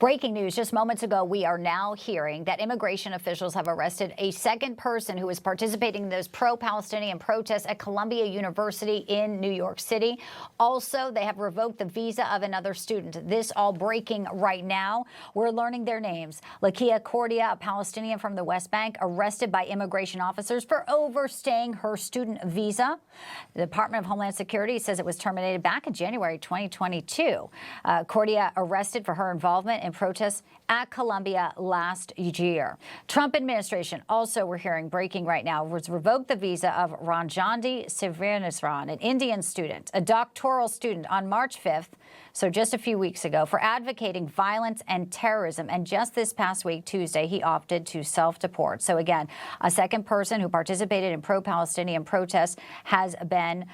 Breaking news just moments ago, we are now hearing that immigration officials have arrested a second person who was participating in those pro-Palestinian protests at Columbia University in New York City. Also, they have revoked the visa of another student. This all breaking right now. We're learning their names. Lakia Cordia, a Palestinian from the West Bank, arrested by immigration officers for overstaying her student visa. The Department of Homeland Security says it was terminated back in January 2022. Cordia arrested for her involvement in protests at Columbia last year. Trump administration also, we're hearing breaking right now, was revoked the visa of Ranjandi Sivaneswaran, an Indian student, a doctoral student, on March 5th, so just a few weeks ago, for advocating violence and terrorism. And just this past week, Tuesday, he opted to self-deport. So again, a second person who participated in pro-Palestinian protests has been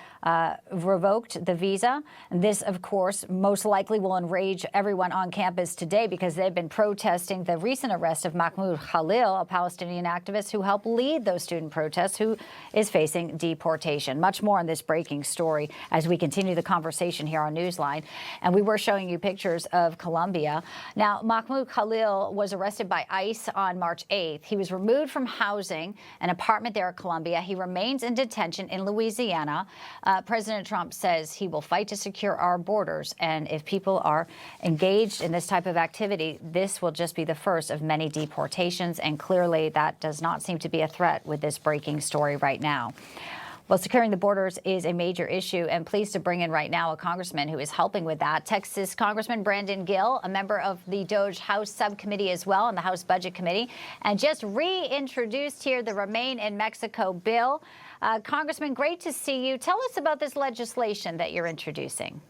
revoked the visa. And this, of course, most likely will enrage everyone on campus today because they've been protesting the recent arrest of Mahmoud Khalil, a Palestinian activist who helped lead those student protests, who is facing deportation. Much more on this breaking story as we continue the conversation here on Newsline. And we were showing you pictures of Columbia. Now, Mahmoud Khalil was arrested by ICE on March 8th. He was removed from housing, an apartment there at Columbia. He remains in detention in Louisiana. President Trump says he will fight to secure our borders. And if people are engaged in this type of activity, this will just be the first of many deportations. And clearly that does not seem to be a threat with this breaking story right now. Well, securing the borders is a major issue, and pleased to bring in right now a congressman who is helping with that. Texas Congressman Brandon Gill, a member of the DOJ House Subcommittee as well, and the House Budget Committee, and just reintroduced here the Remain in Mexico bill. Congressman, great to see you. Tell us about this legislation that you're introducing.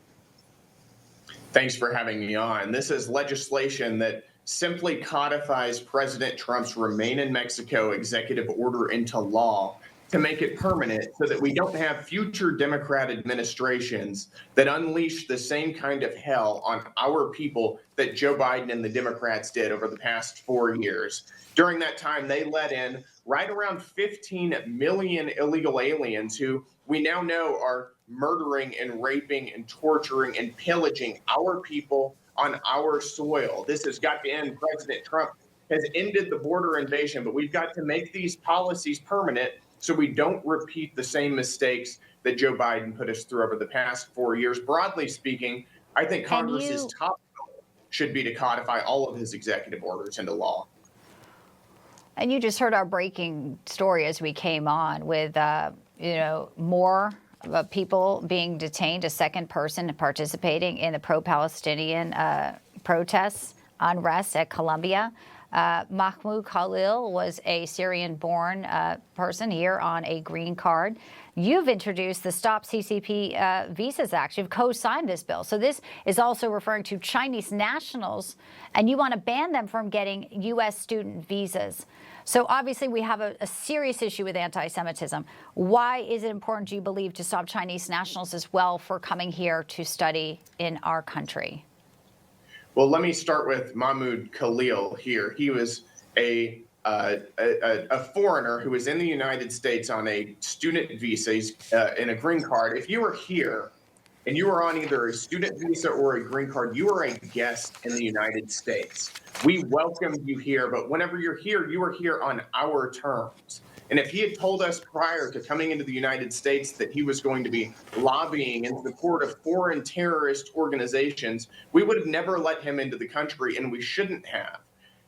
Thanks for having me on. This is legislation that simply codifies President Trump's Remain in Mexico executive order into law to make it permanent so that we don't have future Democrat administrations that unleash the same kind of hell on our people that Joe Biden and the Democrats did over the past 4 years. During that time, they let in right around 15 million illegal aliens who we now know are murdering and raping and torturing and pillaging our people on our soil. This has got to end. President Trump has ended the border invasion, but we've got to make these policies permanent so we don't repeat the same mistakes that Joe Biden put us through over the past 4 years. Broadly speaking, I think Congress's top goal should be to codify all of his executive orders into law. And you just heard our breaking story as we came on with, more people being detained, a second person participating in the pro-Palestinian protests, unrest at Columbia. Mahmoud Khalil was a Syrian-born person here on a green card. You've introduced the Stop CCP Visas Act. You've co-signed this bill. So this is also referring to Chinese nationals, and you want to ban them from getting U.S. student visas. So obviously we have a serious issue with anti-Semitism. Why is it important, do you believe, to stop Chinese nationals as well for coming here to study in our country? Well, let me start with Mahmoud Khalil here. He was a foreigner who was in the United States on a student visa, in a green card. If you were here and you were on either a student visa or a green card, you are a guest in the United States. We welcome you here, but whenever you're here, you are here on our terms. And if he had told us prior to coming into the United States that he was going to be lobbying in support of foreign terrorist organizations, we would have never let him into the country, and we shouldn't have.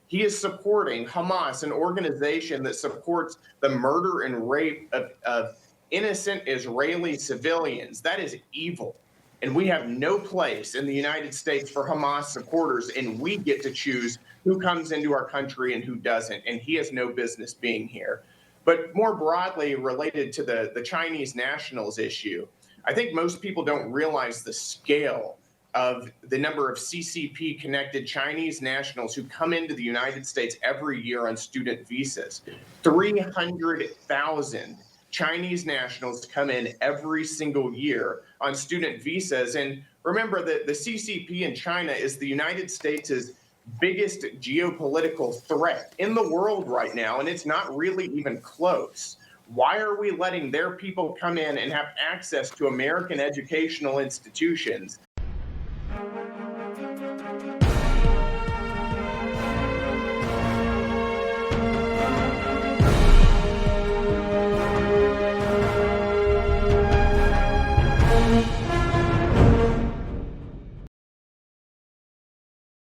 He is supporting Hamas, an organization that supports the murder and rape of innocent Israeli civilians. That is evil. And we have no place in the United States for Hamas supporters, and we get to choose who comes into our country and who doesn't. And he has no business being here. But more broadly related to the Chinese nationals issue, I think most people don't realize the scale of the number of CCP-connected Chinese nationals who come into the United States every year on student visas. 300,000 Chinese nationals come in every single year on student visas. And remember that the CCP in China is the United States' biggest geopolitical threat in the world right now, and it's not really even close. Why are we letting their people come in and have access to American educational institutions